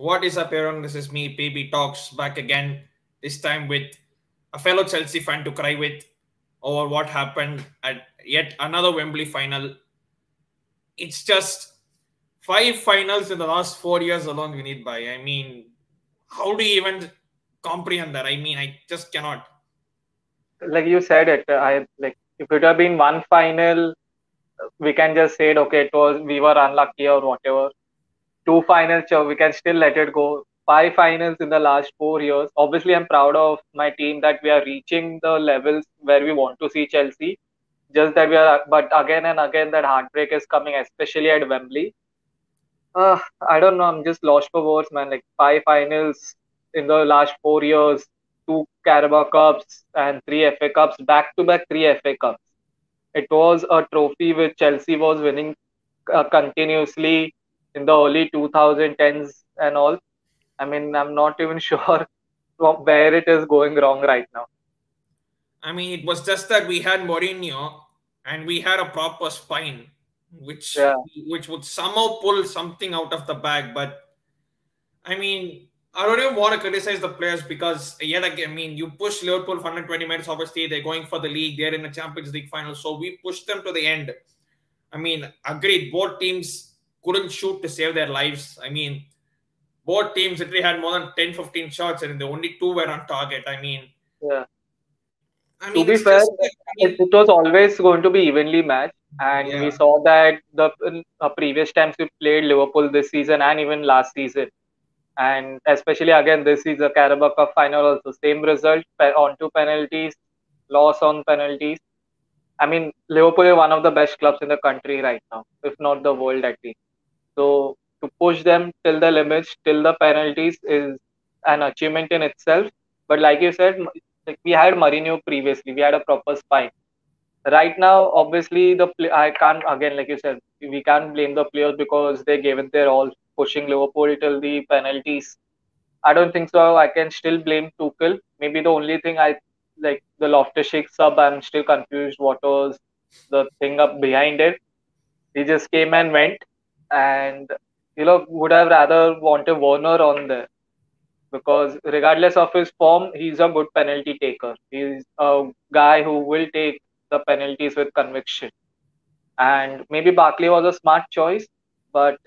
What is up, everyone? This is me, PB Talks, back again. This time with a fellow Chelsea fan to cry with over what happened at yet another Wembley final. It's just 5 finals in the last 4 years alone we need by. I mean, how do you even comprehend that? I mean, I just cannot. Like you said it, I like if it had been one final, we can just say okay, it was we were unlucky or whatever. Two finals, sure, we can still let it go. Five finals in the last 4 years. Obviously, I'm proud of my team that we are reaching the levels where we want to see Chelsea. Just that we are, but again and again that heartbreak is coming, especially at Wembley. I don't know. I'm just lost for words, man. Like five finals in the last 4 years, two Carabao Cups and three FA Cups, back to back three FA Cups. It was a trophy which Chelsea was winning continuously in the early 2010s and all. I mean, I'm not even sure where it is going wrong right now. I mean, it was just that we had Mourinho and we had a proper spine, which Yeah, which would somehow pull something out of the bag. But I mean, I don't even want to criticize the players because yet again, I mean, you push Liverpool for 120 minutes. Obviously, they're going for the league. They're in the Champions League final, so we pushed them to the end. I mean, agreed. Both teams couldn't shoot to save their lives. I mean, both teams literally had more than 10, 15 shots, and the only two were on target. yeah. I To mean, be it's fair, just that, I mean, it was always going to be evenly matched, and we yeah. saw that the previous times we played Liverpool this season and even last season, and especially again this is a Carabao Cup final also same result on two penalties, loss on penalties. I mean, Liverpool are one of the best clubs in the country right now, if not the world at least. So to push them till the limits, till the penalties is an achievement in itself. But like you said, like we had Mourinho previously, we had a proper spine. Right now, obviously, I can't again, like you said, we can't blame the players because they gave it their all, pushing Liverpool till the penalties. I don't think so. I can still blame Tuchel. Maybe the only thing I like the Loftus-Cheek sub, I'm still confused. What was the thing up behind it? He just came and went, and would have rather wanted Warner on there because regardless of his form, he's a good penalty taker. He's a guy who will take the penalties with conviction. And maybe Barkley was a smart choice, but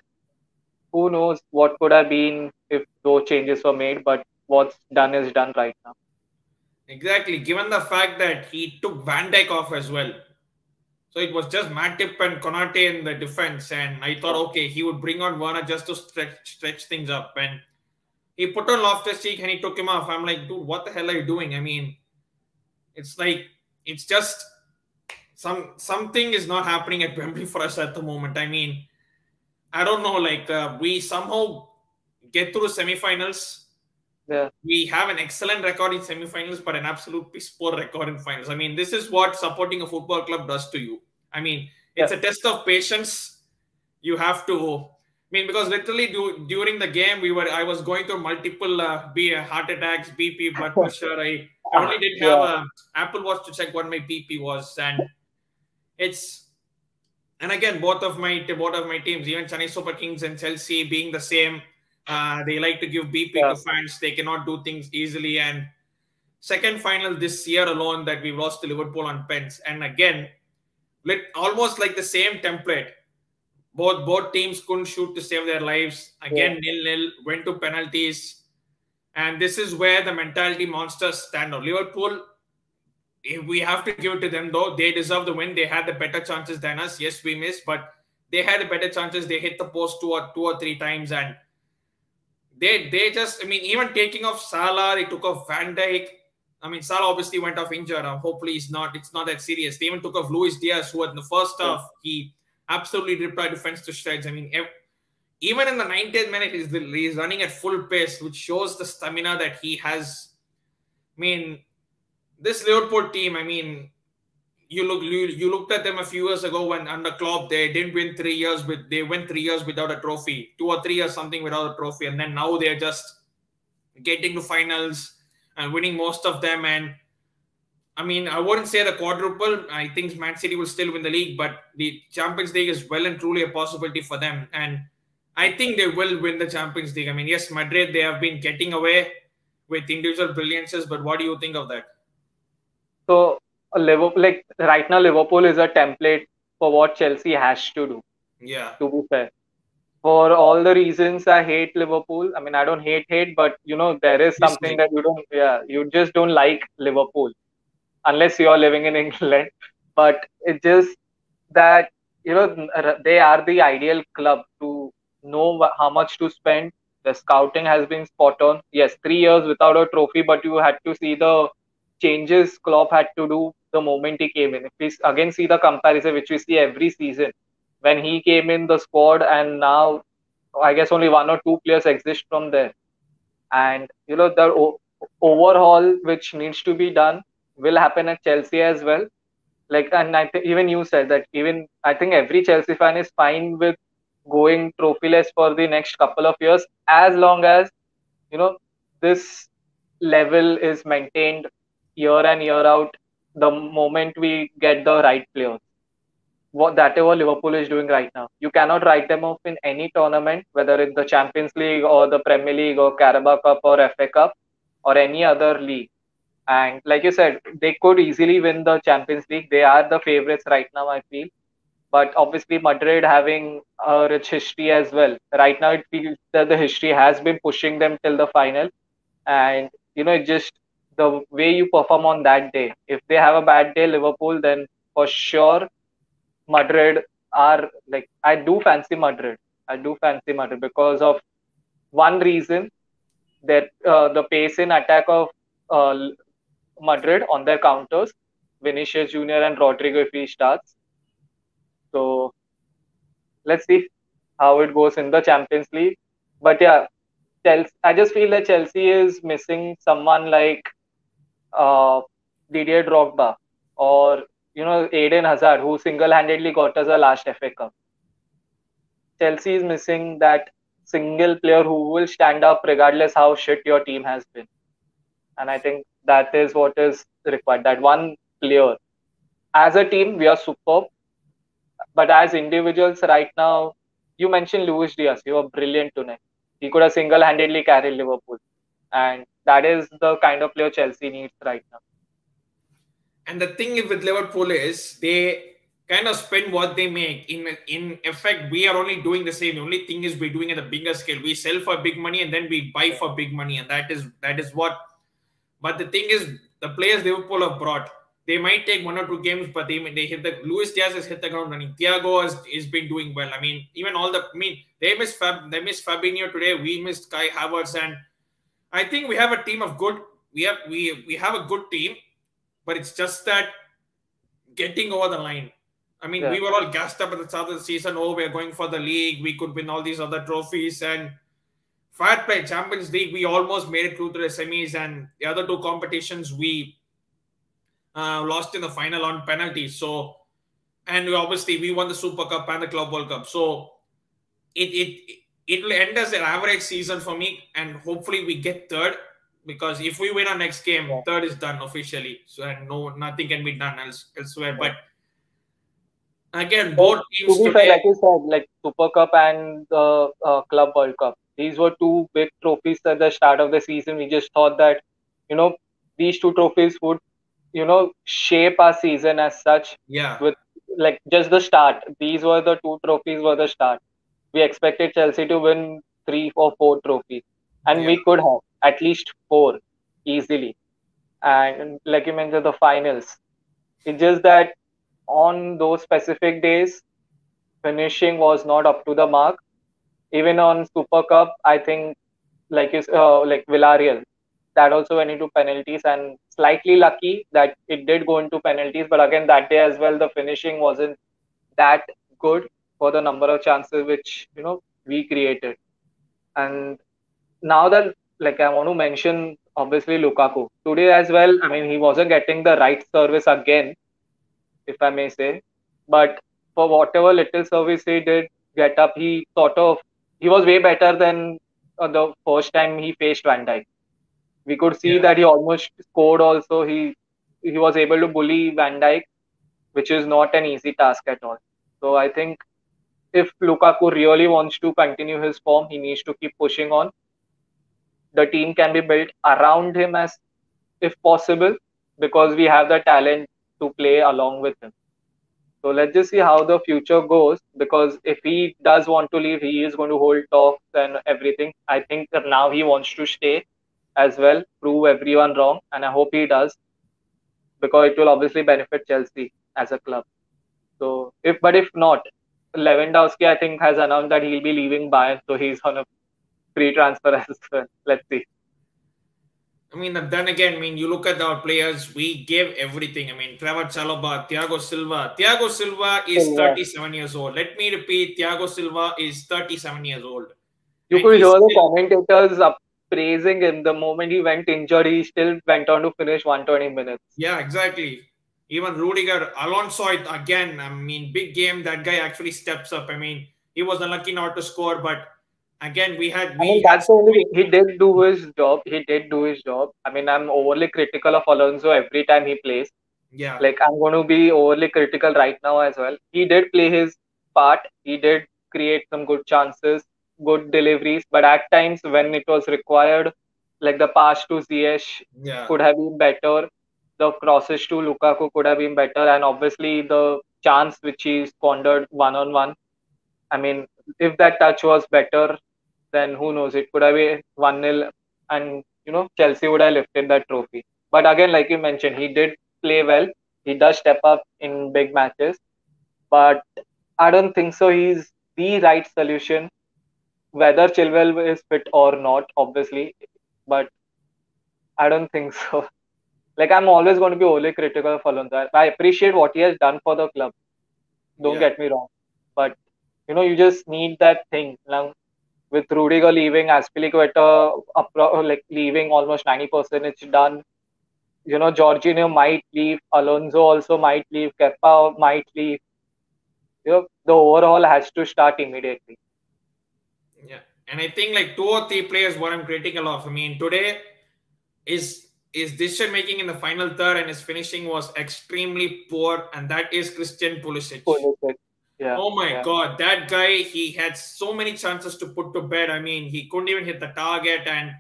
who knows what could have been if those changes were made. But what's done is done right now. Exactly. Given the fact that he took Van Dijk off as well. So it was just Matip and Konate in the defense. And I thought, okay, he would bring on Werner just to stretch things up. And he put on Loftus-Cheek and he took him off. I'm like, dude, what the hell are you doing? I mean, it's like, it's just something is not happening at Wembley for us at the moment. I mean, I don't know, like we somehow get through semifinals. Yeah, We have an excellent record in semifinals, but an absolute piss poor record in finals. I mean, this is what supporting a football club does to you. I mean, yeah, it's a test of patience. You have to. I mean, because literally during the game, I was going through multiple heart attacks, BP, blood pressure. I only did have yeah, a Apple Watch to check what my BP was, and it's and again both of my teams, even Chennai Super Kings and Chelsea, being the same. They like to give BP yeah, to fans. They cannot do things easily. And second final this year alone that we lost to Liverpool on pens. And again, almost like the same template. Both teams couldn't shoot to save their lives. yeah, Again, 0-0, went to penalties. And this is where the mentality monsters stand out. Liverpool, we have to give it to them though. They deserve the win. They had the better chances than us. Yes, we missed, but they had the better chances. They hit the post two or three times, and they just, I mean, even taking off Salah, they took off Van Dijk. I mean, Salah obviously went off injured. Hopefully, it's not that serious. They even took off Luis Diaz, who in the first yeah, half he absolutely ripped our defense to shreds. I mean, even in the 90th minute, he's running at full pace, which shows the stamina that he has. I mean, this Liverpool team, I mean, you looked at them a few years ago when under Klopp they didn't win 3 years, but they went 3 years without a trophy, 2 or 3 years something without a trophy, and then now they're just getting to finals and winning most of them. And I mean, I wouldn't say the quadruple. I think Man City will still win the league, but the Champions League is well and truly a possibility for them. And I think they will win the Champions League. I mean, yes, Madrid, they have been getting away with individual brilliances, but what do you think of that? So Liverpool, like right now, Liverpool is a template for what Chelsea has to do. Yeah. To be fair, for all the reasons I hate Liverpool. I mean, I don't hate, but there is something Dislike. that you don't. Yeah, you just don't like Liverpool unless you are living in England. But it's just that they are the ideal club to know how much to spend. The scouting has been spot on. Yes, 3 years without a trophy, but you had to see the changes Klopp had to do the moment he came in. If we again see the comparison, which we see every season, when he came in the squad, and now I guess only one or two players exist from there. And the overhaul which needs to be done will happen at Chelsea as well. Like, and I think even you said that, even I think every Chelsea fan is fine with going trophyless for the next couple of years, as long as you know this level is maintained year and year out. The moment we get the right players, whatever Liverpool is doing right now, you cannot write them off in any tournament, whether it's the Champions League or the Premier League or Carabao Cup or FA Cup or any other league. And like you said, they could easily win the Champions League. They are the favorites right now, I feel. But obviously, Madrid having a rich history as well. Right now, it feels that the history has been pushing them till the final. And, it's just the way you perform on that day. If they have a bad day, Liverpool, then for sure, Madrid are like, I do fancy Madrid. I do fancy Madrid because of one reason, that the pace in attack of uh, Madrid on their counters, Vinicius Junior and Rodrigo if he starts. So let's see how it goes in the Champions League. But yeah, Chelsea, I just feel that Chelsea is missing someone like uh, Didier Drogba or Eden Hazard, who single-handedly got us a last FA Cup. Chelsea is missing that single player who will stand up regardless how shit your team has been. And I think that is what is required. That one player. As a team, we are superb. But as individuals right now, you mentioned Luis Diaz. You were brilliant tonight. He could have single-handedly carried Liverpool. And that is the kind of player Chelsea needs right now. And the thing with Liverpool is they kind of spend what they make. In effect, we are only doing the same. The only thing is we're doing it at a bigger scale. We sell for big money and then we buy for big money, and that is what. But the thing is, the players Liverpool have brought, they might take 1 or 2 games, but they hit the. Luis Diaz has hit the ground running. Thiago has been doing well. I mean, even all the. I mean, they missed Fabinho today. We missed Kai Havertz, and I think we have a team of good. We have a good team, but it's just that getting over the line. I mean, we were all gassed up at the start of the season. Oh, we're going for the league. We could win all these other trophies. And fair play, Champions League, we almost made it through to the semis. And the other 2 competitions, we lost in the final on penalties. So, and we won the Super Cup and the Club World Cup. So, it will end as an average season for me. And hopefully we get third. Because if we win our next game, third is done officially. So and nothing can be done elsewhere. But again, both teams to be today. fair, like you said, like Super Cup and the Club World Cup, these were 2 big trophies at the start of the season. We just thought that, these 2 trophies would, shape our season as such. Yeah. With like just the start. These were the 2 trophies were the start. We expected Chelsea to win 3 or 4 trophies, and we could have at least 4 easily. And like you mentioned, the finals. It's just that on those specific days, finishing was not up to the mark. Even on Super Cup, I think like Villarreal, that also went into penalties, and slightly lucky that it did go into penalties. But again, that day as well, the finishing wasn't that good for the number of chances which we created. And now that, like, I want to mention obviously Lukaku today as well. I mean, he wasn't getting the right service again, if I may say. But for whatever little service he did get up, he was way better than the first time he faced Van Dijk. We could see that he almost scored also. He was able to bully Van Dijk, which is not an easy task at all. So I think if Lukaku really wants to continue his form, he needs to keep pushing on. The team can be built around him as if possible, because we have the talent to play along with him. So let's just see how the future goes, because if he does want to leave, he is going to hold talks and everything. I think that now he wants to stay as well, prove everyone wrong, and I hope he does, because it will obviously benefit Chelsea as a club. So if not, Lewandowski I think has announced that he'll be leaving Bayern, so he's on a free transfer as well. Let's see. I mean, then again, I mean, you look at our players, we gave everything. I mean, Trevor Chalobah, Thiago Silva. Thiago Silva is Yeah. 37 years old. Let me repeat, Thiago Silva is 37 years old. You And could he's hear the still, commentators praising him. The moment he went injured, he still went on to finish 120 minutes. yeah, exactly. Even Rudiger, Alonso, again, I mean, big game. That guy actually steps up. I mean, he was unlucky not to score, but again, I mean, we had that's the so only many. thing. He did do his job. He did do his job. I mean, I'm overly critical of Alonso every time he plays. Yeah, Like, I'm going to be overly critical right now as well. He did play his part. He did create some good chances, good deliveries, but at times when it was required, like the pass to Ziyech yeah, could have been better. The crosses to Lukaku could have been better, and obviously the chance which he squandered one on one. I mean, if that touch was better, then who knows? It could have been 1-0, and Chelsea would have lifted that trophy. But again, like you mentioned, he did play well. He does step up in big matches, but I don't think so. He's the right solution, whether Chilwell is fit or not, obviously. But I don't think so. Like, I'm always going to be overly critical of Alonso. I appreciate what he has done for the club. Don't yeah. get me wrong, but you just need that thing. Now, with Rudiger leaving, Aspilicueta like leaving almost 90%, it's done. Jorginho might leave, Alonso also might leave, Kepa might leave. The overhaul has to start immediately. Yeah, and I think like two or three players what I'm critical of. I mean, today is decision making in the final third and his finishing was extremely poor, and that is Christian Pulisic. Pulisic. Yeah, Oh my yeah, God, that guy, he had so many chances to put to bed. I mean, he couldn't even hit the target, and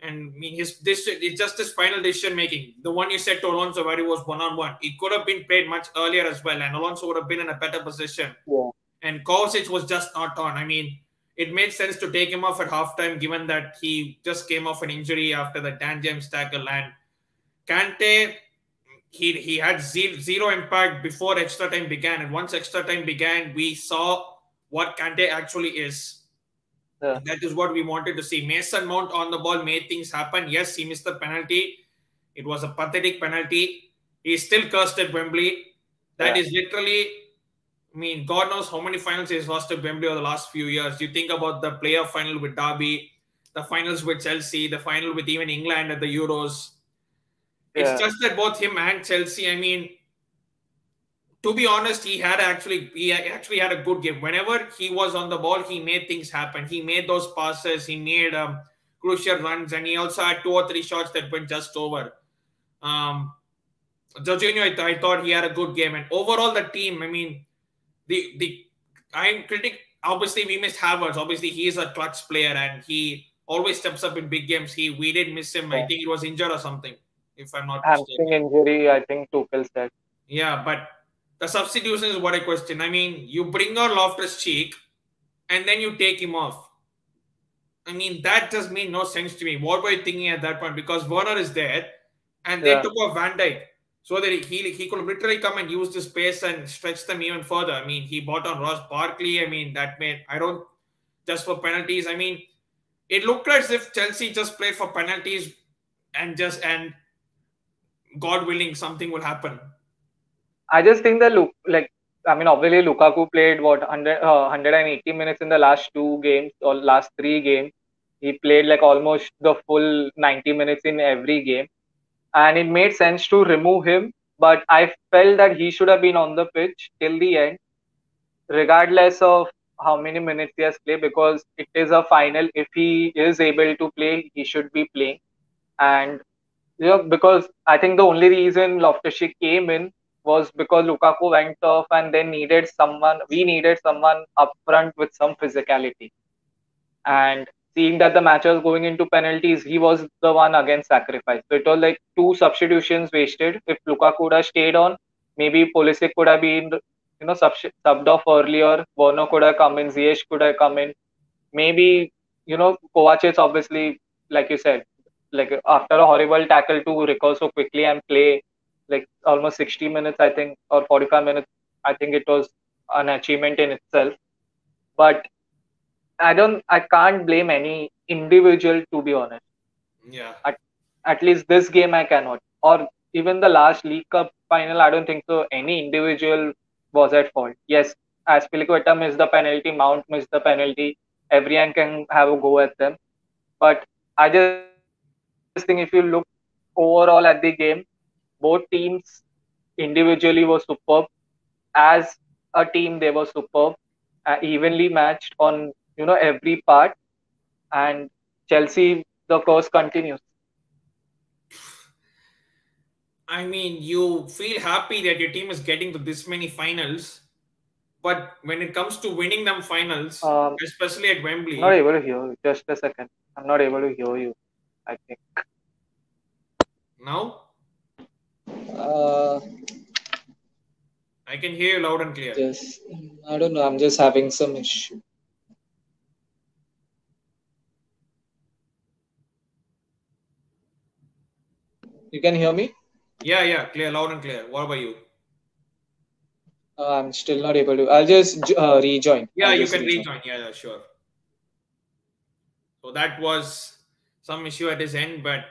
I mean it's just his final decision making. The one you said to Alonso where he was one on one, it could have been played much earlier as well, and Alonso would have been in a better position. yeah. And Kovacic was just not on. I mean, it made sense to take him off at halftime given that he just came off an injury after the Dan James tackle. And Kante, he had zero impact before extra time began. And once extra time began, we saw what Kante actually is. Yeah. And that is what we wanted to see. Mason Mount on the ball made things happen. Yes, he missed the penalty. It was a pathetic penalty. He's still cursed at Wembley. That Yeah. is literally, I mean, God knows how many finals he's lost to Wembley over the last few years. You think about the playoff final with Derby, the finals with Chelsea, the final with even England at the Euros. It's Yeah. just that both him and Chelsea, I mean, to be honest, he actually had a good game. Whenever he was on the ball, he made things happen. He made those passes, he made crucial runs, and he also had two or three shots that went just over. Jorginho, I thought he had a good game, and overall the team, I mean, the I'm critic. Obviously, we missed Havertz. Obviously, he is a clutch player and he always steps up in big games. We did miss him. I Yeah. think he was injured or something, if I'm not Hamstring mistaken. injury, I think Tuchel said. Yeah, but the substitution is what I question. I mean, you bring on Loftus Cheek and then you take him off. I mean, that just made no sense to me. What were you thinking at that point? Because Werner is there and they Yeah. took off Van Dijk so that he could literally come and use the space and stretch them even further. I mean, he bought on Ross Barkley. I mean, that made, I don't, just for penalties. I mean, it looked as if Chelsea just played for penalties and God willing, something will happen. I just think that I mean, obviously Lukaku played 180 minutes in the last two games or last three games. He played like almost the full 90 minutes in every game, and it made sense to remove him. But I felt that he should have been on the pitch till the end, regardless of how many minutes he has played, because it is a final. If he is able to play, he should be playing. And because I think the only reason Loftus-Cheek came in was because Lukaku went off and they needed someone. We needed someone up front with some physicality. And seeing that the match was going into penalties, he was the one against sacrifice. So it was like two substitutions wasted. If Lukaku would have stayed on, maybe Pulisic could have been, subbed off earlier. Werner could have come in. Ziyech could have come in. Maybe, Kovacic obviously, like you said, like after a horrible tackle to recover so quickly and play like almost 60 minutes, I think, or 45 minutes, I think it was an achievement in itself. But I can't blame any individual, to be honest. Yeah. At least this game I cannot. Or even the last League Cup final, I don't think so. Any individual was at fault. Yes, Aspilicueta missed the penalty, Mount missed the penalty. Everyone can have a go at them. But I just think if you look overall at the game, both teams individually were superb. As a team, they were superb, evenly matched on every part. And Chelsea, the course continues. I mean, you feel happy that your team is getting to this many finals, but when it comes to winning them finals, especially at I'm not Wembley, able to hear you. Just a second. I'm not able to hear you. I think. now Uh, I can hear you loud and clear. just I don't know. I'm just having some issue. You can hear me? Yeah, clear, loud and clear. What about you? I'm still not able to. I'll just rejoin. Yeah, I'll you just can rejoin. rejoin. Yeah, sure. So that was some issue at his end, but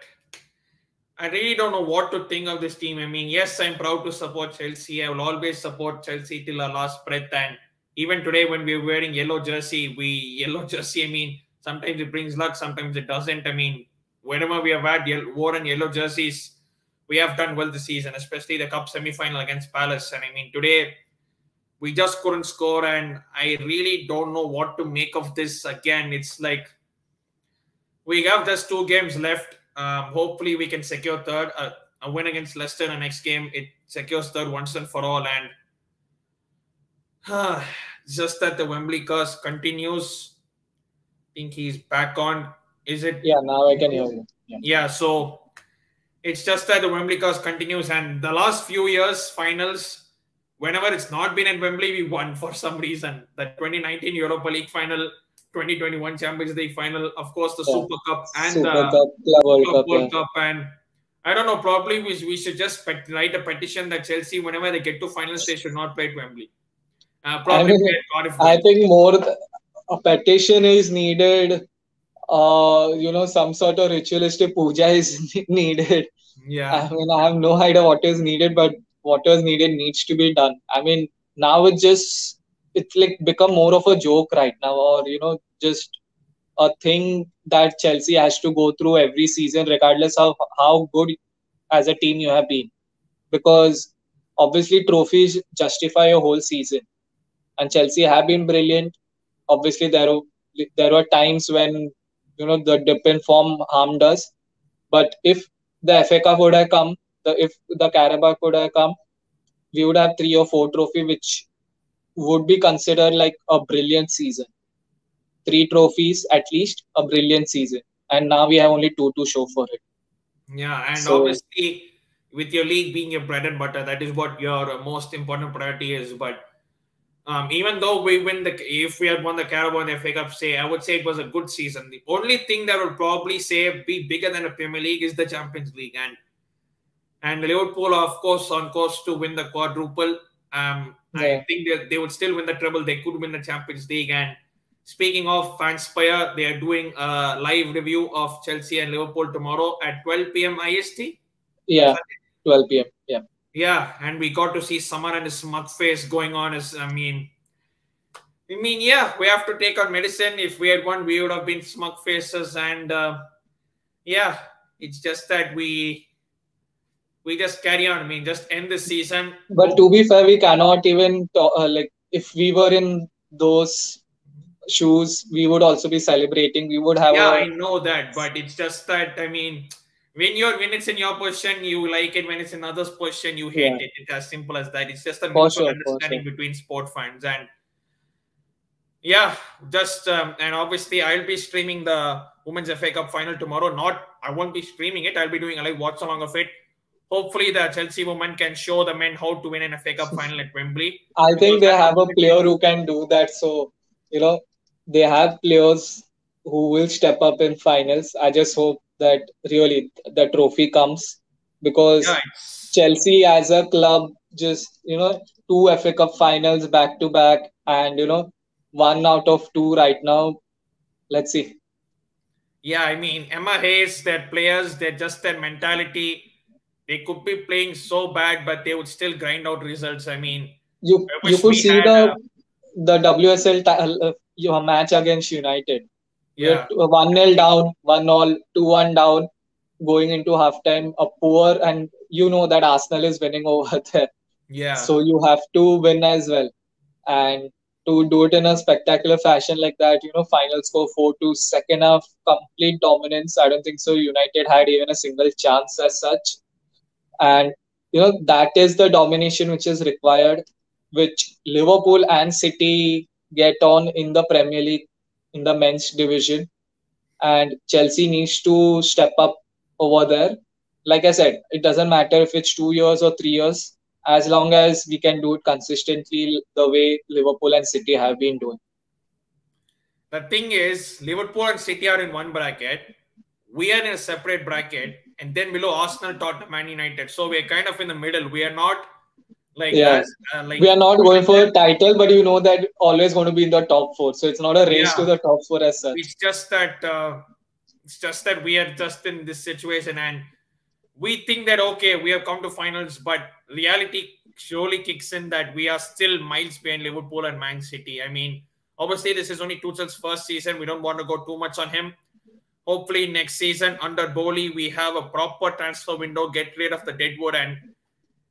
I really don't know what to think of this team. I mean, yes, I'm proud to support Chelsea. I will always support Chelsea till our last breath. And even today, when we're wearing yellow jersey, I mean, sometimes it brings luck, sometimes it doesn't. I mean, whenever we have had worn yellow jerseys, we have done well this season, especially the cup semi-final against Palace. And I mean, today we just couldn't score, and I really don't know what to make of this. Again, it's like we have just 2 games left. Hopefully, we can secure third. A win against Leicester in the next game, it secures third once and for all. And just that the Wembley curse continues. I think he's back on. Is it? Yeah, now I can hear you. Yeah, so it's just that the Wembley curse continues. And the last few years, finals, whenever it's not been at Wembley, we won for some reason. The 2019 Europa League final, 2021 Champions League final, of course, the Super Cup and Super the Cup, Club World Cup. World Cup. And I don't know, probably we should just write a petition that Chelsea, whenever they get to finals, they should not play at Wembley. Probably play at Cardiff. I think more a petition is needed. Some sort of ritualistic puja is needed. Yeah. I mean, I have no idea what is needed, but what is needed needs to be done. I mean, now it's like become more of a joke right now, or just a thing that Chelsea has to go through every season, regardless of how good as a team you have been, because obviously trophies justify a whole season, and Chelsea have been brilliant. Obviously, there were times when the dip in form harmed us, but if the FA Cup would have come, if the Carabao would have come, we would have 3 or 4 trophy, which would be considered like a brilliant season. 3 trophies at least, a brilliant season, and now we have only 2 to show for it. Yeah, and So- obviously, with your league being your bread and butter, that is what your most important priority is. But even though if we had won the Carabao and the FA Cup, I would say it was a good season. The only thing that would probably be bigger than the Premier League is the Champions League, and Liverpool, of course, on course to win the quadruple. I think they would still win the treble. They could win the Champions League. And speaking of Fanspire, they are doing a live review of Chelsea and Liverpool tomorrow at 12 p.m. IST. Yeah, 12 p.m. Yeah. Yeah, and we got to see Samar and his smug face going on. Yeah, we have to take our medicine. If we had won, we would have been smug faces. And yeah, it's just that we just carry on. I mean, just end the season. But to be fair, we cannot even like if we were in those shoes, we would also be celebrating. We would have. Yeah, I know that, but it's just that when it's in your position, you like it. When it's in others' position, you hate Yeah, it. It's as simple as that. It's just a for mutual sure, for sure. understanding between sport fans. And yeah, just and obviously I'll be streaming the Women's FA Cup final tomorrow. Not I won't be streaming it. I'll be doing a live watch along of it. Hopefully, the Chelsea women can show the men how to win an FA Cup final at Wembley, I because think they that have a opportunity. player who can do that. So, you know, they have players who will step up in finals. I just hope that really the trophy comes, Yeah, because it's Chelsea as a club just, two FA Cup finals back to back, and, one out of two right now. Let's see. yeah. I mean, Emma Hayes, their players, they're just their mentality. They could be playing so bad, but they would still grind out results. I mean, You I you wish could we see had. the WSL your match against United. We're Yeah, 1-0 down, 1-0, 2-1 down, going into halftime. A poor, and you know that Arsenal is winning over there, yeah. so you have to win as well. And to do it in a spectacular fashion like that, final score 4-2, second half complete dominance. I don't think so. United had even a single chance as such, and that is the domination which is required, which Liverpool and City get on in the Premier League in the men's division, and Chelsea needs to step up over there. Like I said, it doesn't matter if it's 2 years or 3 years, as long as we can do it consistently the way Liverpool and City have been doing. The thing is, Liverpool and City are in one bracket. We are in a separate bracket, and then below Arsenal, Tottenham, Man United. So we're kind of in the middle. We are not like Yeah, as we like are not going for a title, but you know that always going to be in the top four. So it's not a race to yeah. the top four as such. It's just that we are just in this situation, and we think that okay, we have come to finals, but reality surely kicks in that we are still miles behind Liverpool and Man City. I mean, obviously this is only Tuchel's first season. We don't want to go too much on him. Hopefully next season under Bowley we have a proper transfer window, get rid of the deadwood, and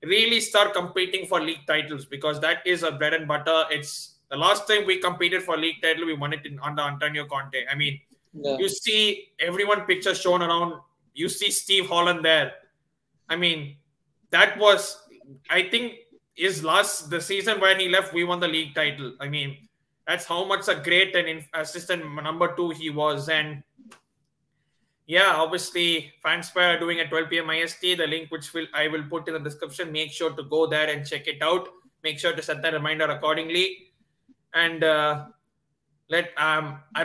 really start competing for league titles, because that is a bread and butter. It's the last time we competed for league title, we won it under Antonio Conte. I mean, Yeah. you see everyone pictures shown around. You see Steve Holland there. I mean, that was, I think, his the season when he left, we won the league title. I mean, that's how much a great and assistant number two he was. And yeah, obviously, Fanspire are doing at 12 p.m. IST. The link which I will put in the description. Make sure to go there and check it out. Make sure to set that reminder accordingly. And I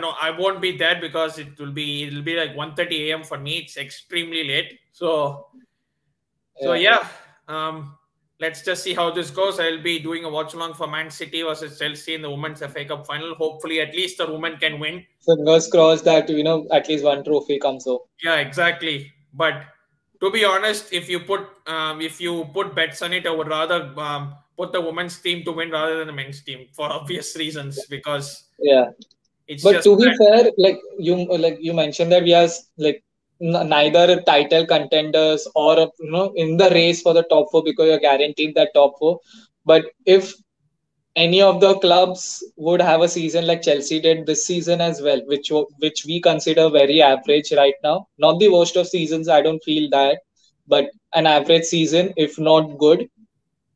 know I won't be there because it'll be like 1:30 a.m. for me. It's extremely late. So Yeah. yeah, let's just see how this goes. I'll be doing a watch along for Man City versus Chelsea in the Women's FA Cup final. Hopefully, at least the women can win. Fingers crossed that at least one trophy comes up. Yeah, exactly. But to be honest, if you put bets on it, I would rather put the women's team to win rather than the men's team for obvious reasons, because Yeah. it's But just to be that. fair, like you mentioned that we are like neither title contenders or in the race for the top four, because you're guaranteed that top four. But if any of the clubs would have a season like Chelsea did this season as well, which we consider very average right now, not the worst of seasons. I don't feel that, but an average season, if not good.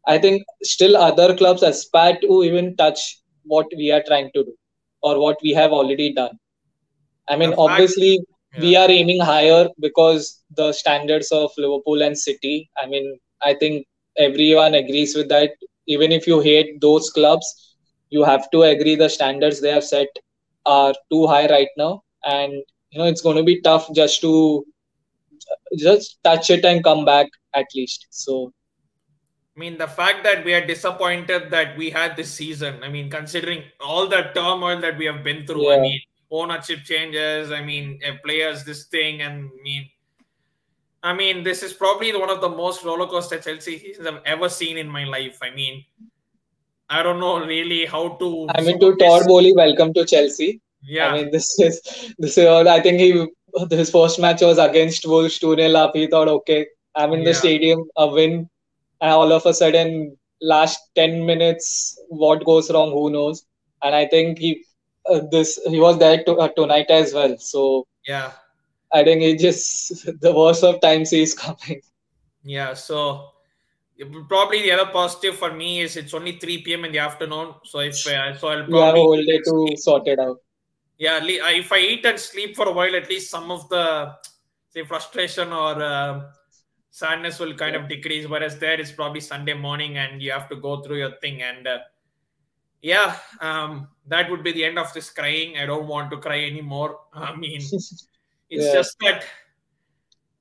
I think still other clubs aspire to even touch what we are trying to do or what we have already done. I The mean, fact, obviously, we yeah, are aiming higher because the standards of Liverpool and City. I mean, I think everyone agrees with that. Even if you hate those clubs, you have to agree the standards they have set are too high right now, and it's going to be tough just touch it and come back at least. So I mean, the fact that we are disappointed that we had this season. I mean, considering all the turmoil that we have been through. I yeah, mean, ownership changes. I mean, players this thing, and this is probably one of the most roller coaster Chelsea seasons I've ever seen in my life. I mean, I don't know really how to I mean, solve to Todd this. Bowley, welcome to Chelsea. I Yeah, mean, this is. I think his first match was against Wolves 2-0 up. He thought, okay, I'm in the yeah, stadium, a win, and all of a sudden, last 10 minutes, what goes wrong? Who knows? And I think he was there tonight as well. So yeah. I think it just the worst of times is coming. Yeah, so probably the other positive for me is it's only 3 p.m. in the afternoon. So if so, I'll You have a probably whole eat day and to sleep. sort it out. Yeah, if I eat and sleep for a while, at least some of the say frustration or sadness will kind Yeah. of decrease. Whereas there is probably Sunday morning and you have to go through your thing. And yeah, that would be the end of this crying. I don't want to cry anymore. I mean, it's Yeah. just that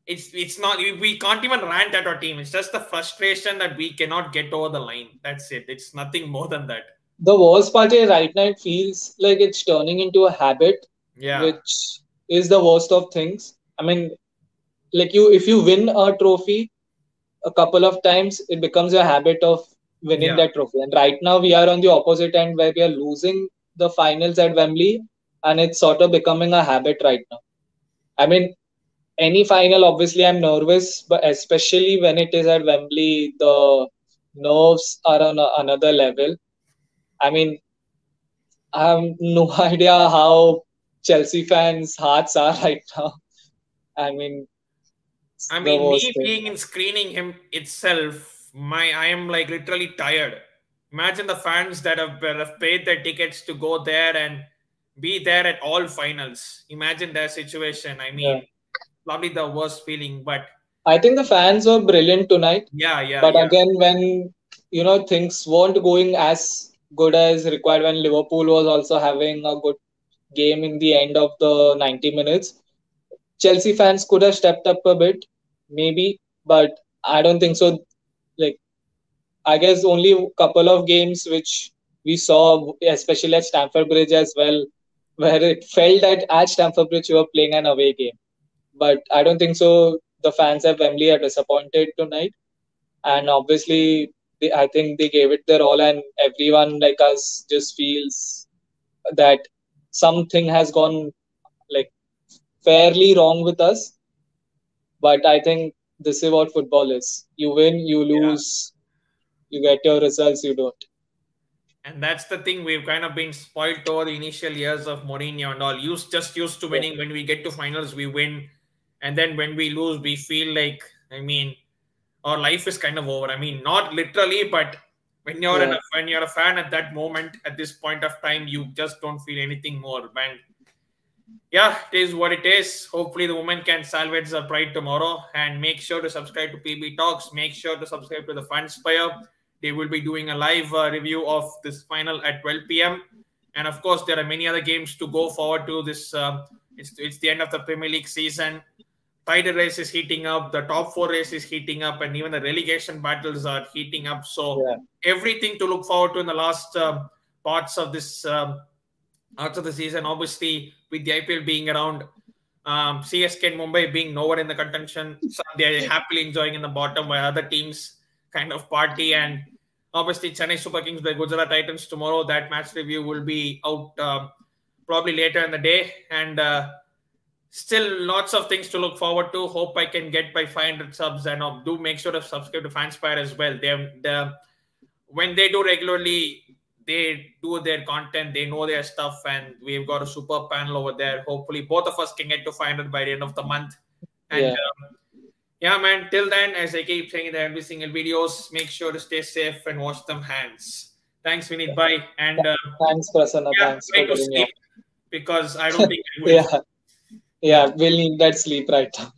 it's not we can't even rant at our team. It's just the frustration that we cannot get over the line. That's it. It's nothing more than that. The worst part is right now it feels like it's turning into a habit, Yeah, which is the worst of things. I mean, like you, if you win a trophy a couple of times, it becomes a habit of winning yeah. that trophy. And right now we are on the opposite end where we are losing the finals at Wembley, and it's sort of becoming a habit right now. I mean, any final, obviously, I'm nervous, but especially when it is at Wembley, the nerves are on another level. I mean, I have no idea how Chelsea fans' hearts are right now. I mean, it's I the mean, worst me thing. being in screening him itself, I am like literally tired. Imagine the fans that have paid their tickets to go there and be there at all finals. Imagine their situation. I Yeah. mean, probably the worst feeling. But I think the fans were brilliant tonight. yeah, yeah, But yeah, again, when things weren't going as good as required, when Liverpool was also having a good game in the end of the 90 minutes, Chelsea fans could have stepped up a bit, maybe, but I don't think so. Like, I guess only a couple of games which we saw, especially at Stamford Bridge as well, where it felt that at Stamford Bridge you were playing an away game. But I don't think so. The fans at Wembley are disappointed tonight, and obviously, I think they gave it their all, and everyone like us just feels that something has gone like fairly wrong with us. But I think this is what football is. You win, you yeah. lose, you get your results, you don't. And that's the thing. We've kind of been spoiled over the initial years of Mourinho and all. Used to Yeah. winning. When we get to finals, we win, and then when we lose, we feel like our life is kind of over. I mean, not literally, but Yeah. when you're a fan at that moment, at this point of time, you just don't feel anything more. And yeah, it is what it is. Hopefully, the women can salvage the pride tomorrow. And make sure to subscribe to PB Talks. Make sure to subscribe to the Fanspire. They will be doing a live review of this final at 12 p.m. And of course, there are many other games to go forward to. This it's the end of the Premier League season. Title race is heating up. The top four race is heating up, and even the relegation battles are heating up. So Yeah. everything to look forward to in the last parts of this after the season. Obviously, with the IPL being around, CSK and Mumbai being nowhere in the contention, so they're happily enjoying in the bottom while other teams kind of party. And obviously, Chennai Super Kings by Gujarat Titans tomorrow. That match review will be out probably later in the day. And still lots of things to look forward to. Hope I can get by 500 subs, and do make sure to subscribe to Fanspire as well. When they do regularly, they do their content, they know their stuff, and we've got a super panel over there. Hopefully, both of us can get to 500 by the end of the month. And Yeah. yeah, man, till then, as I keep saying in every single videos, make sure to stay safe and wash them hands. Thanks, Vinit. Bye. And Thanks, Prasanna. yeah, Thanks try for to getting me sleep on. because I don't think I will. Yeah. Yeah. Yeah. We'll need that sleep right now.